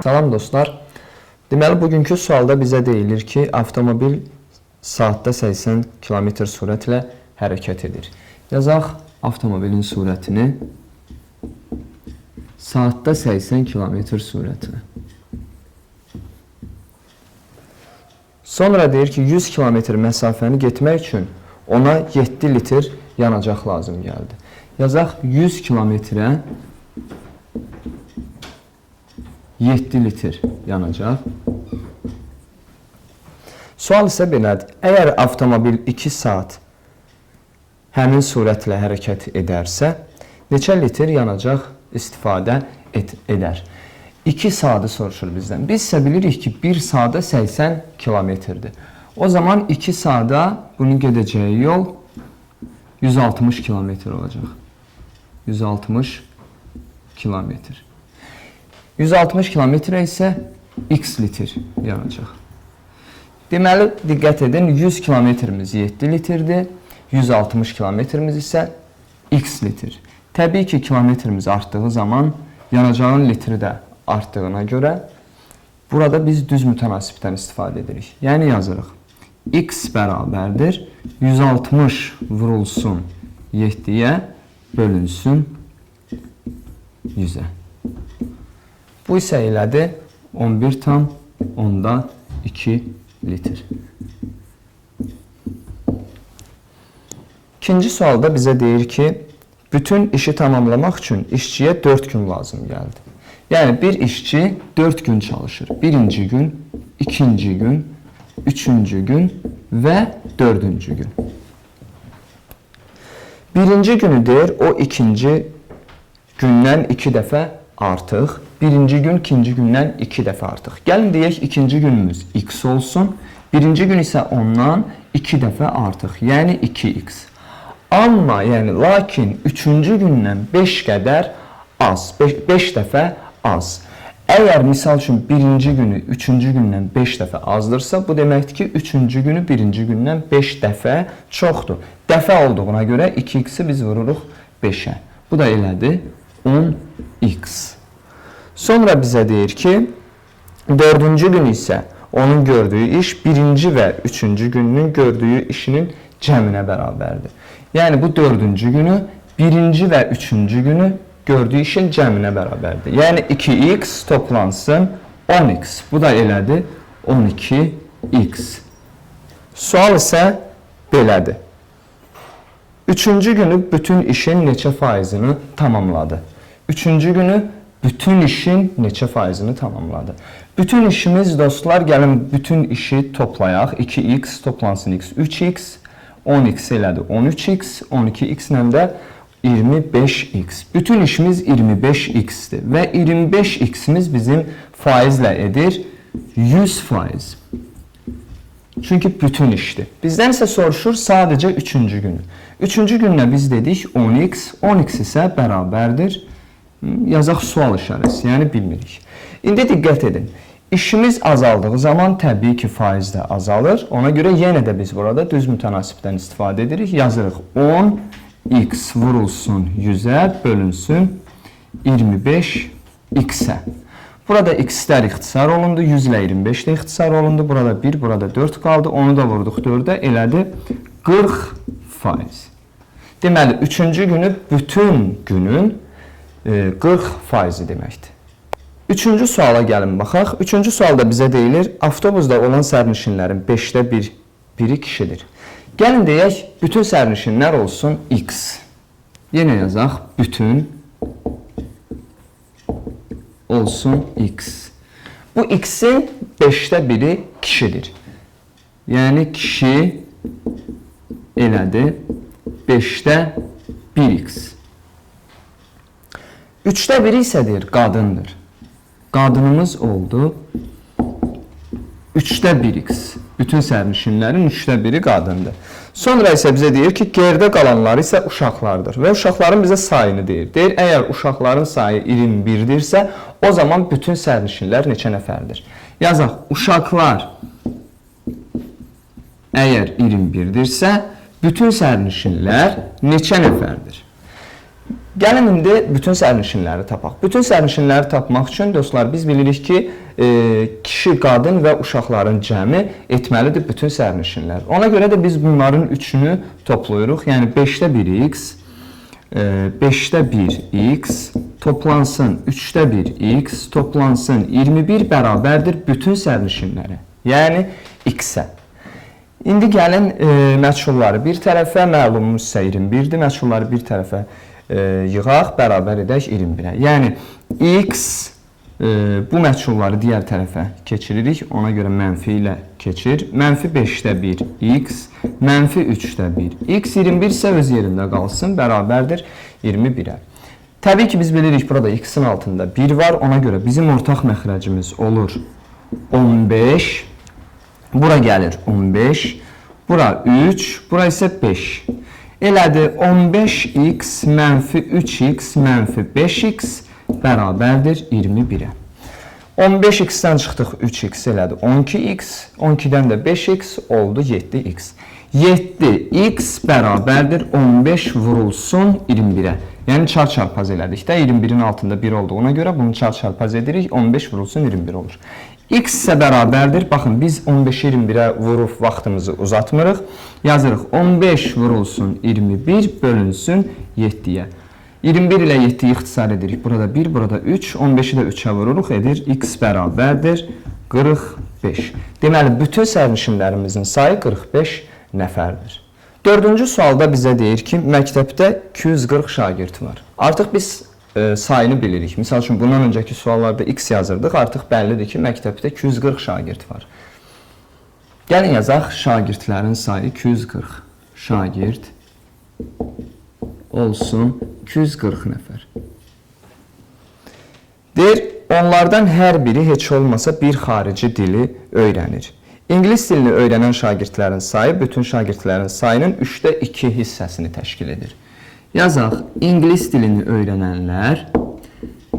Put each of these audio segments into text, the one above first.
Salam dostlar. Deməli, bugünkü sualda bizə deyilir ki, avtomobil saatda 80 km sürətlə hərəkət edir. Yazaq avtomobilin sürətini saatda 80 km sürətlə. Sonra deyir ki, 100 km məsafəni getmək üçün ona 7 litr yanacaq lazım gəldi. Yazaq 100 kilometrə 7 litr yanacaq. Sual isə belədir. Əgər avtomobil 2 saat həmin sürətlə hərəkət edərsə, neçə litr yanacaq istifadə edər? 2 saatı soruşur bizdən. Biz isə bilirik ki, 1 saata 80 kilometrdir. O zaman 2 saata bunun gedəcəyi yol 160 kilometr olacaq. 160 kilometr. 160 kilometrə isə x litr yanacaq. Deməli, diqqət edin, 100 kilometrimiz 7 litrdir, 160 kilometrimiz isə x litr. Təbii ki, kilometrimiz artdığı zaman yanacağın litri də artdığına görə burada biz düz mütənasibdən istifadə edirik. Yəni yazırıq, x bərabərdir 160 vurulsun 7-yə bölünsün 100-ə. Bu isə elədir 11,2 litr. İkinci sualda bizə deyir ki, bütün işi tamamlamaq üçün işçiyə 4 gün lazım gəldi. Yəni, bir işçi 4 gün çalışır. Birinci gün, ikinci gün, üçüncü gün və dördüncü gün. Birinci günü deyir, o ikinci gündən 2 dəfə artıq. Birinci gün ikinci gündən 2 dəfə artıq. Gəlin deyək, ikinci günümüz x olsun. Birinci gün isə ondan 2 dəfə artıq. Yəni 2x. Amma, lakin üçüncü gündən 5 qədər az. 5 dəfə az. Əgər misal üçün birinci günü üçüncü gündən 5 dəfə azdırsa, bu deməkdir ki, üçüncü günü birinci gündən 5 dəfə çoxdur. Dəfə olduğuna görə 2x-i biz vururuq 5-ə. Bu da elədir 10x. Sonra bizə deyir ki, dördüncü gün isə onun gördüyü iş birinci və üçüncü günün gördüyü işinin cəminə bərabərdir. Yəni, bu dördüncü günü birinci və üçüncü günü gördüyü işin cəminə bərabərdir. Yəni, 2x toplansın 10x. Bu da elədir 12x. Sual isə belədir. Üçüncü günü bütün işin neçə faizini tamamladı? Üçüncü günü bütün işin neçə faizini tamamladı? Bütün işimiz, dostlar, gəlin bütün işi toplayaq. 2x toplansın x, 3x, 10x elədir 13x, 12x ilə də 25x. Bütün işimiz 25x-dir və 25x-imiz bizim faizlə edir 100%. Çünki bütün işdir. Bizdən isə soruşur sadəcə üçüncü günü. Üçüncü günlə biz dedik 10x, 10x isə bərabərdir. Yazaq sual işarəsi, yəni bilmirik. İndi diqqət edin. İşimiz azaldığı zaman təbii ki, faiz də azalır. Ona görə yenə də biz burada düz mütənasibdən istifadə edirik. Yazırıq 10x vurulsun 100-ə bölünsün 25x-ə. Burada x-lər ixtisar olundu, 100 ilə 25 də ixtisar olundu. Burada 1, burada 4 qaldı. Onu da vurduq 4-ə, elədi 40%. Deməli, üçüncü günü bütün günün 40% deməkdir. Üçüncü suala gəlin baxaq. Üçüncü sualda bizə deyilir, avtobusda olan sərnişinlərin 5də 1-i kişidir. Gəlin deyək, bütün sərnişinlər olsun x. Yenə yazaq, bütün olsun x. Bu x-in 5də 1-i kişidir. Yəni, kişi elədir 5də 1x. 3də 1-i isə deyir, qadındır. Qadınımız oldu 3də 1x. Bütün sərnişinlərin 3də 1-i qadındır. Sonra isə bizə deyir ki, geridə qalanlar isə uşaqlardır. Və uşaqların bizə sayını deyir. Deyir, əgər uşaqların sayı 21-dirsə, o zaman bütün sərnişinlər neçə nəfərdir? Yazaq, uşaqlar əgər 21-dirsə, bütün sərnişinlər neçə nəfərdir? Gəlin indi bütün sərnişinləri tapaq. Bütün sərnişinləri tapmaq üçün dostlar biz bilirik ki, kişi, qadın və uşaqların cəmi etməlidir bütün sərnişinlər. Ona görə də biz bunların üçünü toplayırıq. Yəni 5-də 1x, 5-də 1x toplansın 3-də 1x toplansın 21 bərabərdir bütün sərnişinlərə. Yəni x-ə. İndi gəlin məchulları bir tərəfə, məlumumuz isə 21-dir. Məchulları bir tərəfə yığaq, bərabər edək 21-ə. Yəni, x bu məchulları digər tərəfə keçiririk. Ona görə mənfi ilə keçir. Mənfi 5-də 1 x, mənfi 3-də 1 x. 21 isə öz yerində qalsın, bərabərdir 21-ə. Təbii ki, biz bilirik, burada x-in altında 1 var. Ona görə bizim ortaq məxrəcimiz olur 15. Bura gəlir 15. Bura 3. Bura isə 5. Elədir 15x mənfi 3x mənfi 5x bərabərdir 21-ə. 15x-dən çıxdıq 3x elədir 12x, 12-dən də 5x oldu 7x. 7x bərabərdir 15 vurulsun 21-ə. Yəni çarpaz elədik də 21-in altında 1 olduğuna görə bunu çarpaz edirik, 15 vurulsun 21 olur. X isə bərabərdir. Baxın, biz 15-i 21-ə vurub vaxtımızı uzatmırıq. Yazırıq 15 vurulsun 21 bölünsün 7-yə. 21 ilə 7-yi ixtisar edirik. Burada 1, burada 3. 15-i də 3-ə vururuq. Edir x bərabərdir 45. Deməli, bütün sərnişinlərimizin sayı 45 nəfərdir. 4-cü sualda bizə deyir ki, məktəbdə 240 şagird var. Artıq biz sayını bilirik. Misal üçün, bundan öncəki suallarda x yazırdıq. Artıq bəllidir ki, məktəbdə 240 şagird var. Gəlin yazaq, şagirdlərin sayı 240. Şagird olsun 240 nəfər. Deyir, onlardan hər biri heç olmasa bir xarici dili öyrənir. İngilis dilini öyrənən şagirdlərin sayı bütün şagirdlərin sayının 3-də 2 hissəsini təşkil edir. Yazaq, İngilis dilini öyrənənlər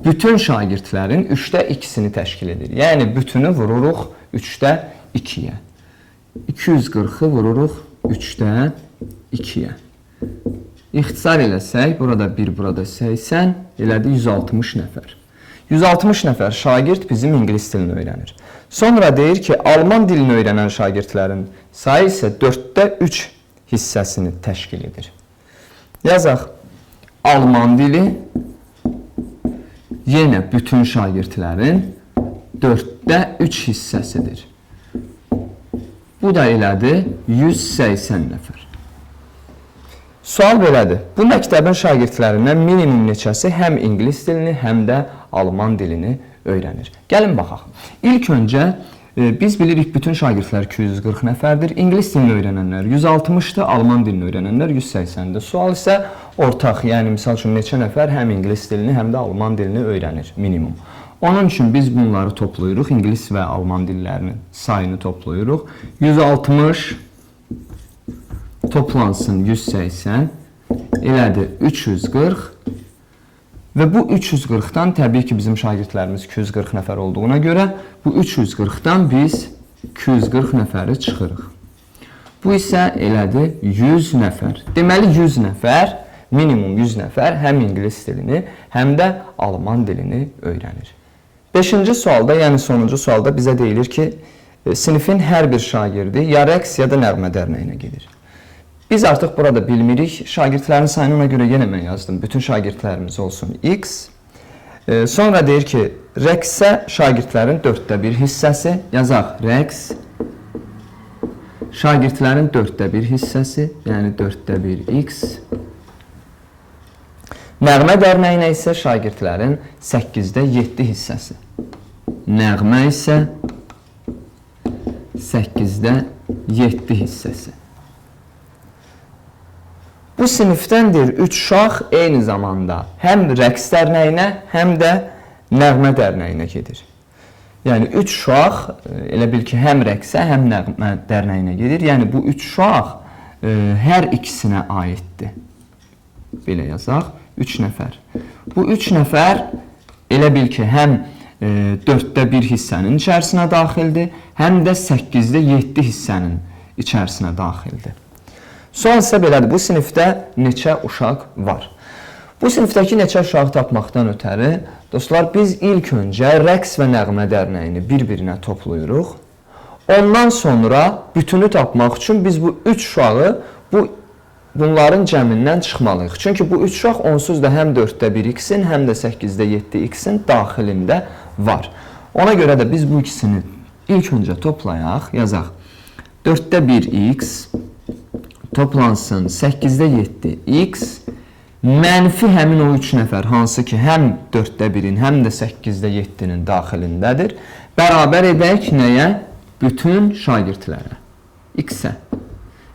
bütün şagirdlərin 3-də 2-sini təşkil edir. Yəni, bütünü vururuq 3-də 2-yə. 240-ı vururuq 3-də 2-yə. İxtisar eləsək, burada 1, burada 80, elədi 160 nəfər. 160 nəfər şagird bizim İngilis dilini öyrənir. Sonra deyir ki, Alman dilini öyrənən şagirdlərin sayı isə 4-də 3 hissəsini təşkil edir. Yazaq, Alman dili yenə bütün şagirdlərin 4-də 3 hissəsidir. Bu da elədir 180 nəfər. Sual belədir. Bu məktəbin şagirdlərindən minimum neçəsi həm İngilis dilini, həm də Alman dilini öyrənir. Gəlin baxaq. İlk öncə biz bilirik bütün şagirdlər 240 nəfərdir. İngilis dilini öyrənənlər 160-dır, Alman dilini öyrənənlər 180-dir. Sual isə ortaq, yəni misal üçün neçə nəfər həm İngilis dilini, həm də Alman dilini öyrənir minimum. Onun üçün biz bunları toplayırıq, İngilis və Alman dillərinin sayını toplayırıq. 160 toplansın 180, elədir 340 və bu 340-dan təbii ki, bizim şagirdlərimiz 240 nəfər olduğuna görə bu 340-dan biz 240 nəfəri çıxırıq. Bu isə elədir 100 nəfər. Deməli 100 nəfər, minimum 100 nəfər həm İngilis dilini, həm də Alman dilini öyrənir. 5-ci sualda, yəni sonuncu sualda bizə deyilir ki, sinifin hər bir şagirdi ya rəqs ya da nəğmə dərnəyinə gedir. Biz artıq burada bilmirik. Şagirdlərin sayını ona görə yenə mən yazdım. Bütün şagirdlərimiz olsun x. Sonra deyir ki, rəqsə şagirdlərin 4-də 1 hissəsi. Yazaq, rəqs şagirdlərin 4-də 1 hissəsi, yəni 4-də 1 x. Nəğmə dərnəyinə isə şagirdlərin 8-də 7 hissəsi. Nəğmə isə 8-də 7 hissəsi. Bu sinifdəndir 3 uşaq eyni zamanda həm rəqs dərnəyinə, həm də nəğmə dərnəyinə gedir. Yəni 3 uşaq elə bil ki, həm rəqsə, həm nəğmə dərnəyinə gedir. Yəni bu 3 uşaq hər ikisinə aiddir. Belə yazaq, 3 nəfər. Bu 3 nəfər elə bil ki, həm 4-də 1 hissənin içərisinə daxildir, həm də 8-də 7 hissənin içərisinə daxildir. Sual isə belədir, bu sinifdə neçə uşaq var? Bu sinifdəki neçə uşağı tapmaqdan ötəri, dostlar, biz ilk öncə rəqs və nəğmə dərnəyini bir-birinə toplayırıq. Ondan sonra bütünü tapmaq üçün biz bu 3 uşağı bunların cəmindən çıxmalıyıq. Çünki bu 3 uşaq onsuz da həm 4-də 1x-in, həm də 8-də 7x-in daxilində var. Ona görə də biz bu ikisini ilk öncə toplayaq, yazaq. 4-də 1x toplansın 8-də 7x mənfi həmin o 3 nəfər, hansı ki, həm 4-də 1-in, həm də 8-də 7-nin daxilindədir. Bərabər edək nəyə? Bütün şagirdlərə. X-ə.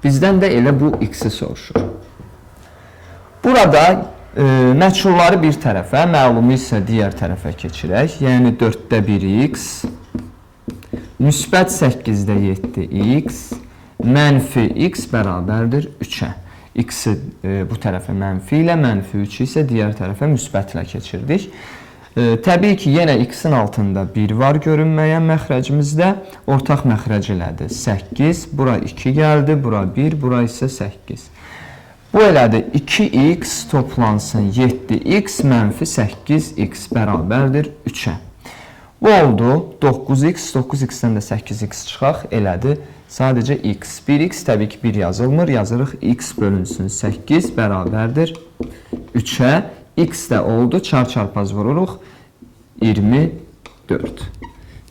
Bizdən də elə bu x-i soruşur. Burada məchulları bir tərəfə, məlumu isə digər tərəfə keçirək. Yəni 4-də 1x, müsbət 8-də 7x, mənfi x bərabərdir 3-ə. X-i bu tərəfə mənfi ilə, mənfi 3-ü isə digər tərəfə müsbətlə keçirdik. Təbii ki, yenə x-in altında 1 var görünməyən məxrəcimizdə. Ortaq məxrəc elədi 8, bura 2 gəldi, bura 1, bura isə 8. Bu elədi 2x toplansın 7x mənfi 8x bərabərdir 3-ə. Bu oldu 9x, 9x-dən də 8x çıxaq elədi sadəcə x. 1x təbii ki 1 yazılmır, yazırıq x bölünsün 8 bərabərdir 3-ə. X də oldu, çarpaz vururuq 24.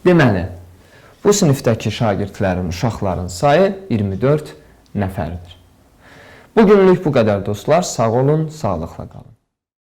Deməli, bu sinifdəki şagirdlərin, uşaqların sayı 24 nəfərdir. Bugünlük bu qədər dostlar. Sağ olun, sağlıqla qalın.